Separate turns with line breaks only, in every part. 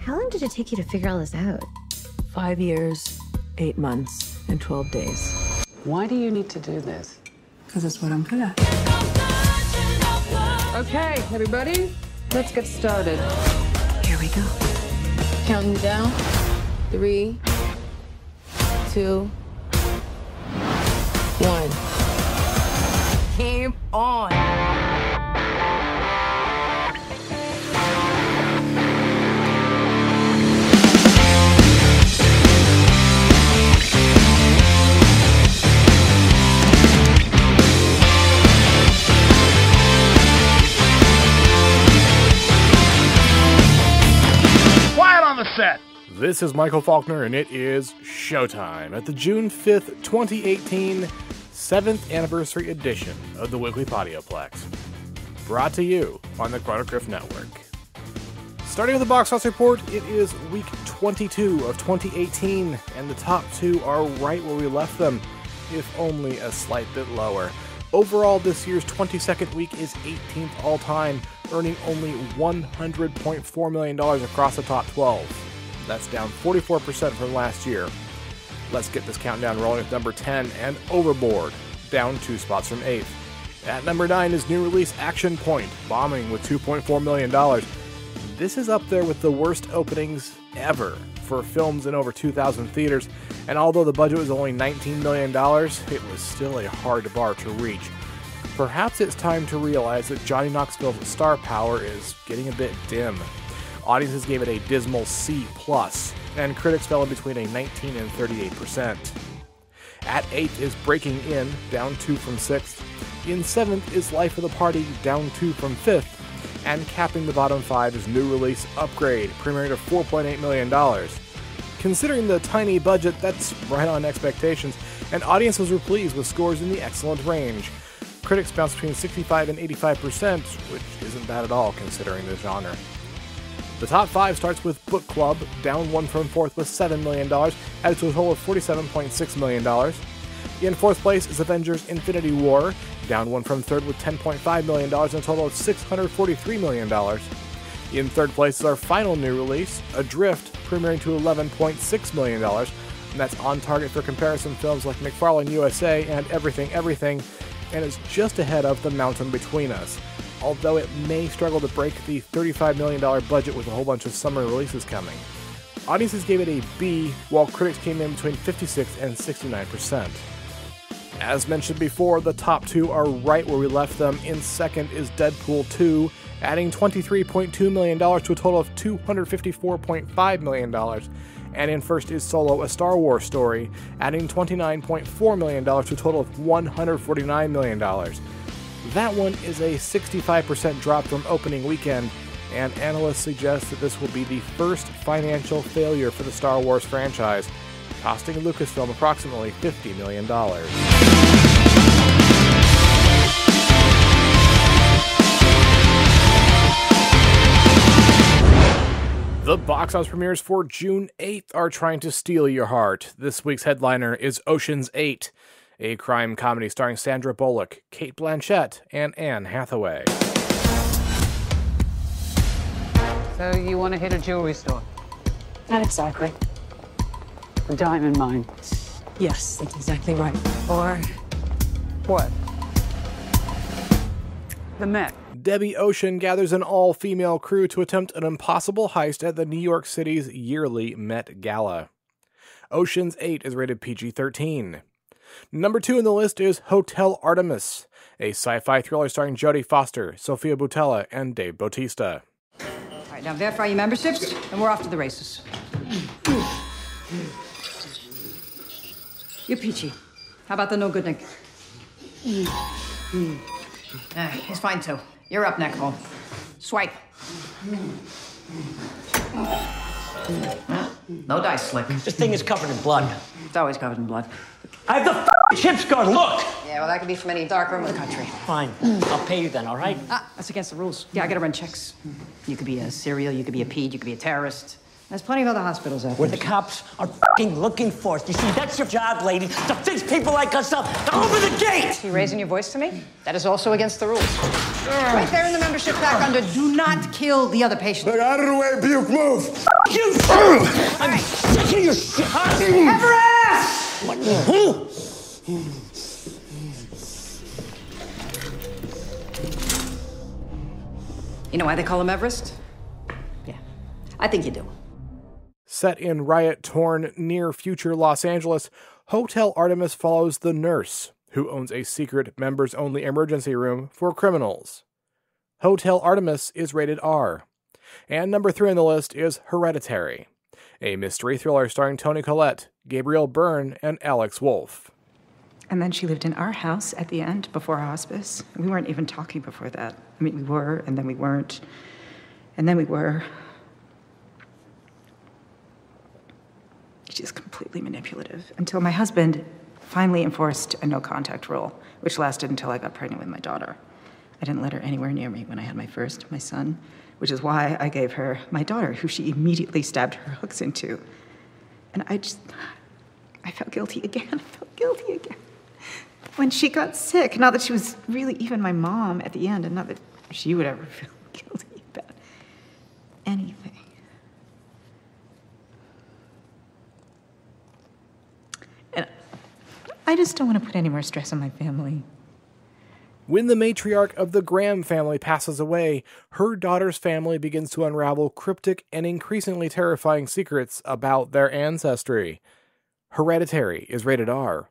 How long did it take you to figure all this out?
5 years, 8 months, and 12 days.
Why do you need to do this?
Because it's what I'm good at.
Okay, everybody, let's get started.
Here we go.
Counting down. 3, 2, 1.
Game on.
Set. This is Michael Faulkner, and it is showtime at the June 5th, 2018 7th anniversary edition of the Weekly Podioplex, brought to you on the Chronogriff Network. Starting with the box office report, it is week 22 of 2018, and the top two are right where we left them, if only a slight bit lower. Overall, this year's 22nd week is 18th all-time, earning only $100.4 million across the top 12. That's down 44% from last year. Let's get this countdown rolling with number 10 and Overboard, down 2 spots from 8th. At number 9 is new release Action Point, bombing with $2.4 million. This is up there with the worst openings ever for films in over 2,000 theaters, and although the budget was only $19 million, it was still a hard bar to reach. Perhaps it's time to realize that Johnny Knoxville's star power is getting a bit dim. Audiences gave it a dismal C+, and critics fell in between a 19 and 38%. At 8th is Breaking In, down 2 from 6th. In 7th is Life of the Party, down 2 from 5th. And capping the bottom 5 is new release Upgrade, premiering at $4.8 million. Considering the tiny budget, that's right on expectations, and audiences were pleased with scores in the excellent range. Critics bounced between 65 and 85%, which isn't bad at all considering the genre. The top 5 starts with Book Club, down 1 from 4th with $7 million, added to a total of $47.6 million. In 4th place is Avengers Infinity War, down 1 from 3rd with $10.5 million and a total of $643 million. In 3rd place is our final new release, Adrift, premiering to $11.6 million, and that's on target for comparison films like McFarlane USA and Everything Everything, and is just ahead of The Mountain Between Us, although it may struggle to break the $35 million budget with a whole bunch of summer releases coming. Audiences gave it a B, while critics came in between 56 and 69%. As mentioned before, the top 2 are right where we left them. In 2nd is Deadpool 2, adding $23.2 million to a total of $254.5 million. And in 1st is Solo, a Star Wars story, adding $29.4 million to a total of $149 million. That one is a 65% drop from opening weekend, and analysts suggest that this will be the first financial failure for the Star Wars franchise, costing Lucasfilm approximately $50 million. The box office premieres for June 8th are trying to steal your heart. This week's headliner is Ocean's 8, a crime comedy starring Sandra Bullock, Cate Blanchett, and Anne Hathaway.
So you want to hit a jewelry store?
Not exactly.
A diamond mine.
Yes, that's exactly right. Or
What? The Met.
Debbie Ocean gathers an all-female crew to attempt an impossible heist at the New York City's yearly Met Gala. Ocean's 8 is rated PG-13. Number 2 on the list is Hotel Artemis, a sci-fi thriller starring Jodie Foster, Sofia Boutella, and Dave Bautista.
All right, now verify your memberships, and we're off to the races. You're peachy. How about the no good Nick? He's fine too. You're up, Neckhole. Swipe. No dice slick.
This thing is covered in blood.
It's always covered in blood.
I have the chips card, look!
Yeah, well, that could be from any dark room in the country.
Fine, I'll pay you then, all right?
That's against the rules. Yeah, I gotta run checks. You could be a serial, you could be a pede, you could be a terrorist. There's plenty of other hospitals out there.
Where the cops are f***ing looking for us. You see, that's your job, lady, to fix people like us up. To open the gate!
You raising your voice to me? That is also against the rules. Right there in the membership pack under do not kill the other patient.
Look, out of the way, puke, move!
You I'm sick of your shit.
Everest!
What the?
You know why they call him Everest? Yeah, I think you do.
Set in riot-torn near-future Los Angeles, Hotel Artemis follows the nurse, who owns a secret members-only emergency room for criminals. Hotel Artemis is rated R. And number 3 on the list is Hereditary, a mystery thriller starring Toni Collette, Gabriel Byrne, and Alex Wolff.
And then she lived in our house at the end before hospice. We weren't even talking before that. I mean, we were, and then we weren't, and then we were. She's completely manipulative until my husband finally enforced a no-contact rule, which lasted until I got pregnant with my daughter. I didn't let her anywhere near me when I had my son, which is why I gave her my daughter, who she immediately stabbed her hooks into. And I felt guilty again. When she got sick, not that she was really even my mom at the end, and not that she would ever feel guilty about anything. And I just don't want to put any more stress on my family.
When the matriarch of the Graham family passes away, her daughter's family begins to unravel cryptic and increasingly terrifying secrets about their ancestry. Hereditary is rated R.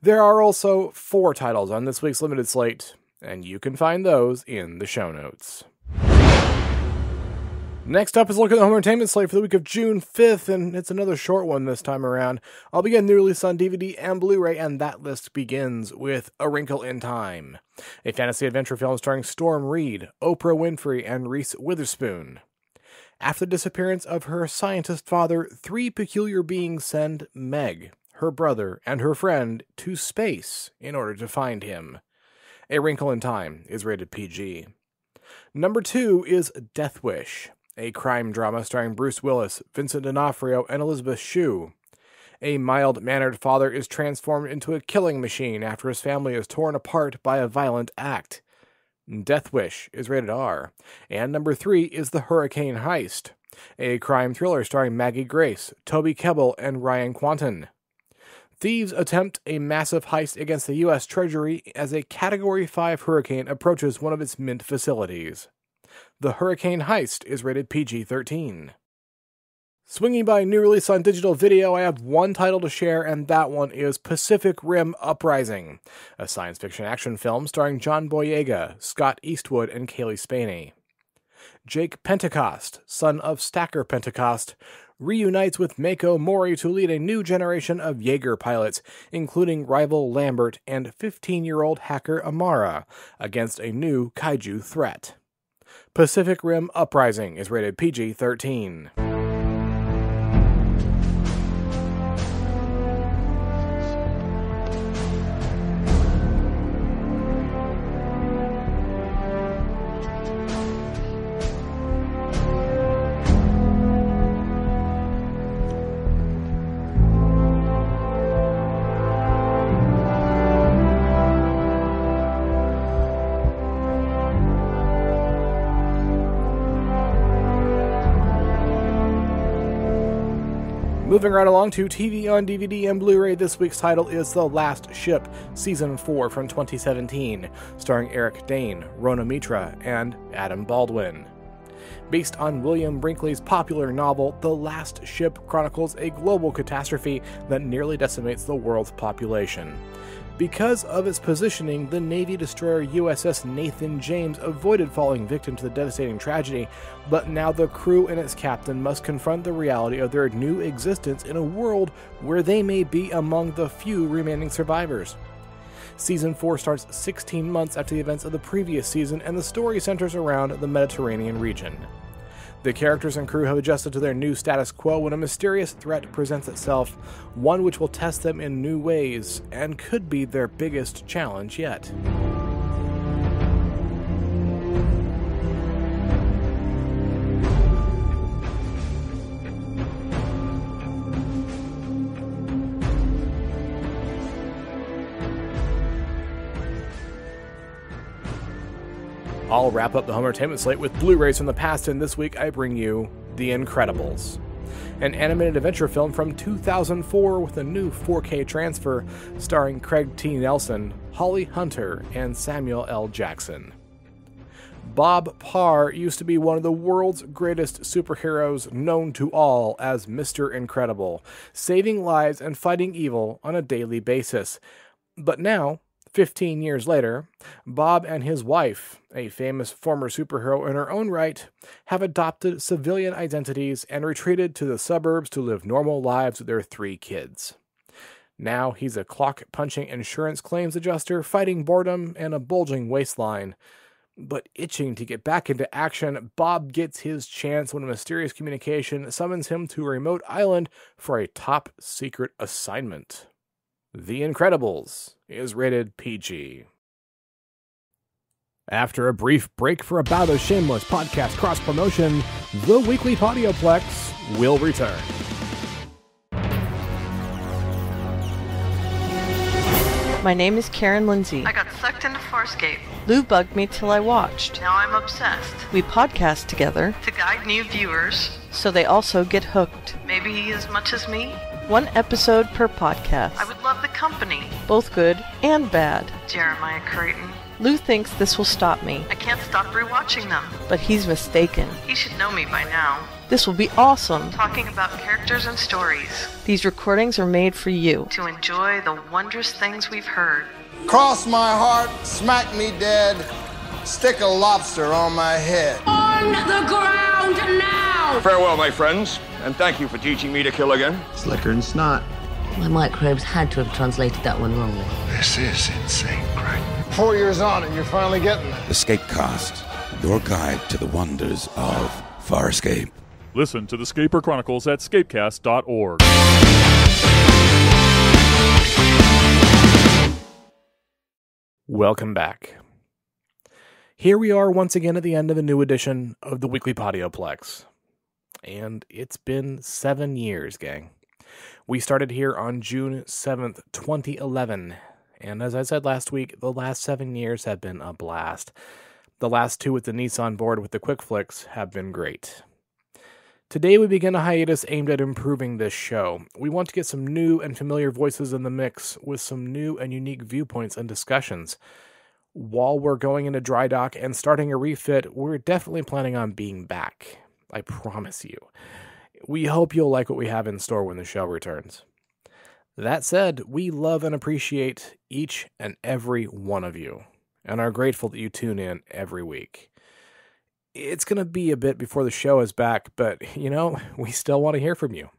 There are also 4 titles on this week's limited slate, and you can find those in the show notes. Next up is a look at the home entertainment slate for the week of June 5th, and it's another short one this time around. I'll begin new release on DVD and Blu-ray, and that list begins with A Wrinkle in Time, a fantasy adventure film starring Storm Reed, Oprah Winfrey, and Reese Witherspoon. After the disappearance of her scientist father, 3 peculiar beings send Meg, her brother, and her friend to space in order to find him. A Wrinkle in Time is rated PG. Number 2 is Death Wish, a crime drama starring Bruce Willis, Vincent D'Onofrio, and Elizabeth Shue. A mild-mannered father is transformed into a killing machine after his family is torn apart by a violent act. Death Wish is rated R. And number 3 is The Hurricane Heist, a crime thriller starring Maggie Grace, Toby Kebbell, and Ryan Quanten. Thieves attempt a massive heist against the U.S. Treasury as a Category 5 hurricane approaches one of its mint facilities. The Hurricane Heist is rated PG-13. Swinging by new release on digital video, I have one title to share, and that one is Pacific Rim Uprising, a science fiction action film starring John Boyega, Scott Eastwood, and Kaylee Spaney. Jake Pentecost, son of Stacker Pentecost, reunites with Mako Mori to lead a new generation of Jaeger pilots, including rival Lambert and 15-year-old hacker Amara, against a new kaiju threat. Pacific Rim Uprising is rated PG-13. Moving right along to TV on DVD and Blu-ray, this week's title is The Last Ship, Season 4 from 2017, starring Eric Dane, Rona Mitra, and Adam Baldwin. Based on William Brinkley's popular novel, The Last Ship chronicles a global catastrophe that nearly decimates the world's population. Because of its positioning, the Navy destroyer USS Nathan James avoided falling victim to the devastating tragedy, but now the crew and its captain must confront the reality of their new existence in a world where they may be among the few remaining survivors. Season 4 starts 16 months after the events of the previous season, and the story centers around the Mediterranean region. The characters and crew have adjusted to their new status quo when a mysterious threat presents itself, one which will test them in new ways, and could be their biggest challenge yet. I'll wrap up the home entertainment slate with Blu-rays from the past, and this week I bring you The Incredibles, an animated adventure film from 2004 with a new 4K transfer starring Craig T. Nelson, Holly Hunter, and Samuel L. Jackson. Bob Parr used to be one of the world's greatest superheroes, known to all as Mr. Incredible, saving lives and fighting evil on a daily basis. But now, 15 years later, Bob and his wife, a famous former superhero in her own right, have adopted civilian identities and retreated to the suburbs to live normal lives with their 3 kids. Now he's a clock-punching insurance claims adjuster fighting boredom and a bulging waistline. But itching to get back into action, Bob gets his chance when a mysterious communication summons him to a remote island for a top-secret assignment. The Incredibles is rated PG. After a brief break for a bout of shameless podcast cross-promotion, the Weekly Podioplex will return.
My name is Karen Lindsay.
I got sucked into Farscape.
Lou bugged me till I watched.
Now I'm obsessed.
We podcast together
To guide new viewers.
so they also get hooked.
Maybe as much as me.
1 episode per podcast.
I would love the company.
Both good and bad.
Jeremiah Creighton.
Lou thinks this will stop me,
I can't stop rewatching them.
but he's mistaken.
He should know me by now.
This will be awesome.
Talking about characters and stories.
These recordings are made for you.
To enjoy the wondrous things we've heard.
Cross my heart, smack me dead, stick a lobster on my head.
On the ground now!
Farewell, my friends, and thank you for teaching me to kill again.
Slicker and snot.
My microbes had to have translated that one wrongly.
This is insane, Craig. 4 years on and you're finally getting it.
Escapecast, your guide to the wonders of Farscape.
Listen to the Scaper Chronicles at scapecast.org.
Welcome back. Here we are once again at the end of a new edition of the Weekly Podioplex. And it's been 7 years, gang. We started here on June 7th, 2011. And as I said last week, the last 7 years have been a blast. The last 2 with Denise on board with the quick flicks have been great. Today we begin a hiatus aimed at improving this show. We want to get some new and familiar voices in the mix with some new and unique viewpoints and discussions. While we're going into dry dock and starting a refit, we're definitely planning on being back. I promise you. We hope you'll like what we have in store when the show returns. That said, we love and appreciate each and every one of you, and are grateful that you tune in every week. It's going to be a bit before the show is back, but, we still want to hear from you.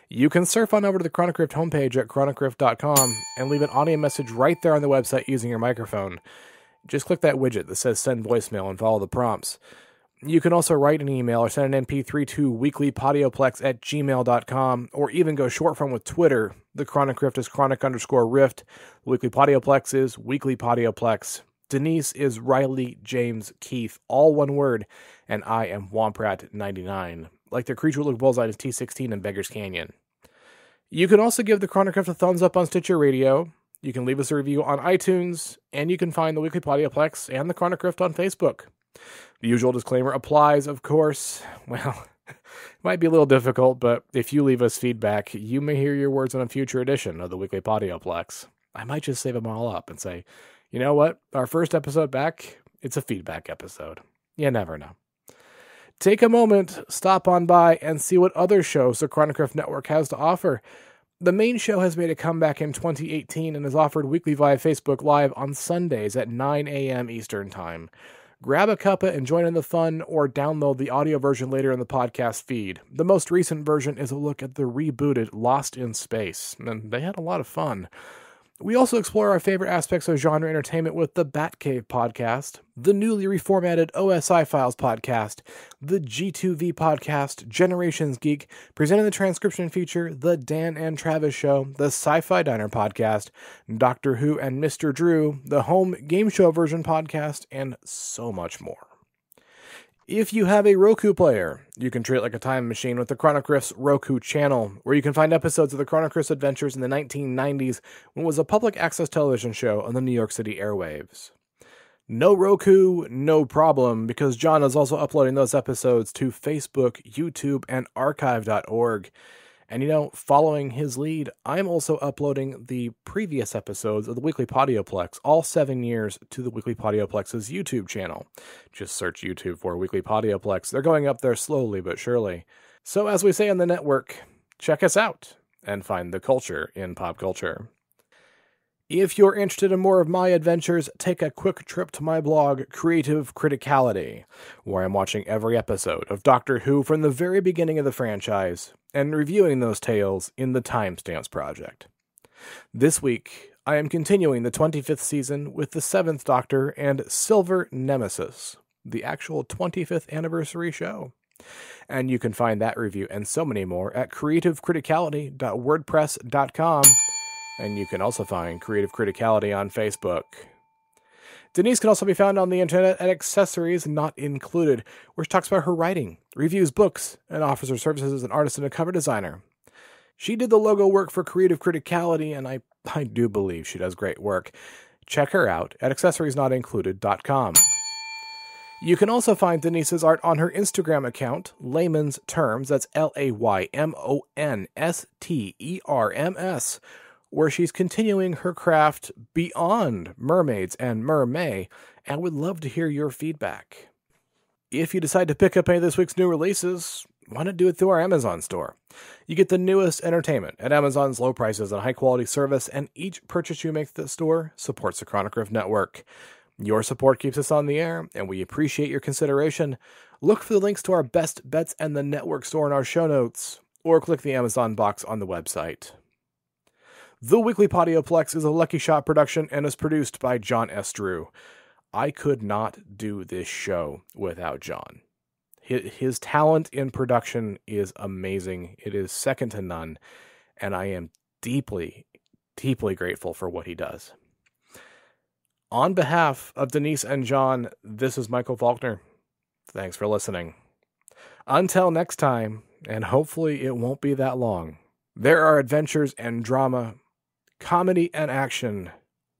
You can surf on over to the Chronic Rift homepage at chronicrift.com and leave an audio message right there on the website using your microphone. Just click that widget that says send voicemail and follow the prompts. You can also write an email or send an MP3 to weeklypodioplex@gmail.com, or even go short form with Twitter. The Chronic Rift is chronic_rift. The Weekly Podioplex is Weekly Podioplex. Denise is Riley James Keith, all one word, and I am Womprat99, like the creature with bullseye is T16 in Beggar's Canyon. You can also give the Chronic Rift a thumbs up on Stitcher Radio. You can leave us a review on iTunes, and you can find the Weekly Podioplex and the Chronic Rift on Facebook. The usual disclaimer applies, of course. Well, it might be a little difficult, but if you leave us feedback, you may hear your words on a future edition of the Weekly Podioplex. I might just save them all up and say, you know what? Our first episode back, it's a feedback episode. You never know. Take a moment, stop on by, and see what other shows the Chronic Rift Network has to offer. The main show has made a comeback in 2018 and is offered weekly via Facebook Live on Sundays at 9 a.m. Eastern Time. Grab a cuppa and join in the fun, or download the audio version later in the podcast feed. The most recent version is a look at the rebooted Lost in Space, and they had a lot of fun. We also explore our favorite aspects of genre entertainment with the Batcave podcast, the newly reformatted OSI Files podcast, the G2V podcast, Generations Geek, presenting the transcription feature, the Dan and Travis Show, the Sci-Fi Diner podcast, Doctor Who and Mr. Drew, the Home Game Show version podcast, and so much more. If you have a Roku player, you can treat it like a time machine with the Chronic Rift's Roku channel, where you can find episodes of the Chronic Rift's adventures in the 1990s when it was a public access television show on the New York City airwaves. No Roku, no problem, because John is also uploading those episodes to Facebook, YouTube, and archive.org. And following his lead, I'm also uploading the previous episodes of the Weekly Podioplex, all 7 years, to the Weekly Podioplex's YouTube channel. Just search YouTube for Weekly Podioplex. They're going up there slowly but surely. So as we say on the network, check us out and find the culture in pop culture. If you're interested in more of my adventures, take a quick trip to my blog, Creative Criticality, where I'm watching every episode of Doctor Who from the very beginning of the franchise and reviewing those tales in the Timestamps Project. This week, I am continuing the 25th season with the 7th Doctor and Silver Nemesis, the actual 25th anniversary show. And you can find that review and so many more at creativecriticality.wordpress.com. And you can also find Creative Criticality on Facebook. Denise can also be found on the internet at Accessories Not Included, where she talks about her writing, reviews books, and offers her services as an artist and a cover designer. She did the logo work for Creative Criticality, and I do believe she does great work. Check her out at accessoriesnotincluded.com. You can also find Denise's art on her Instagram account, Layman's Terms, that's LaymonSterms, where she's continuing her craft beyond mermaids and mermay, and would love to hear your feedback. If you decide to pick up any of this week's new releases, why not do it through our Amazon store? You get the newest entertainment at Amazon's low prices and high-quality service, and each purchase you make at the store supports the Chronic Riff Network. Your support keeps us on the air, and we appreciate your consideration. Look for the links to our best bets and the network store in our show notes, or click the Amazon box on the website. The Weekly Podioplex is a Lucky Shot production and is produced by John S. Drew. I could not do this show without John. His talent in production is amazing. It is second to none, and I am deeply, deeply grateful for what he does. On behalf of Denise and John, this is Michael Faulkner. Thanks for listening. Until next time, and hopefully it won't be that long, there are adventures and drama, comedy and action,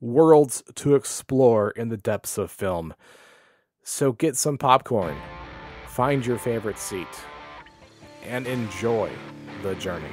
worlds to explore in the depths of film. So get some popcorn, find your favorite seat, and enjoy the journey.